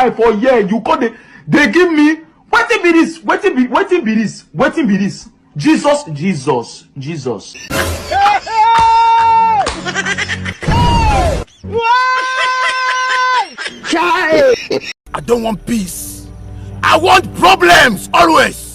Life for year you call they give me wetin be this, wetin be this Jesus I don't want peace, I want problems always.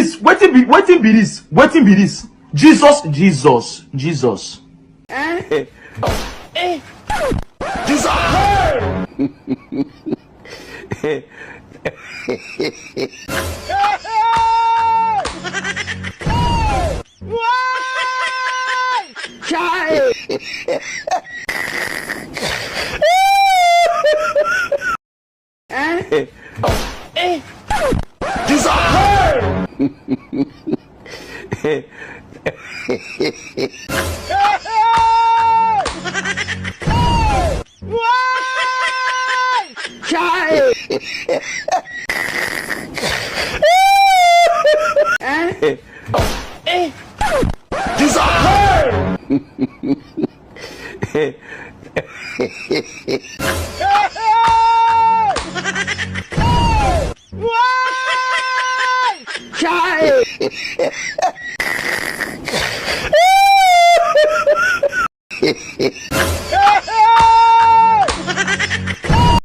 Jesus. Wetin be this Jesus Jesus.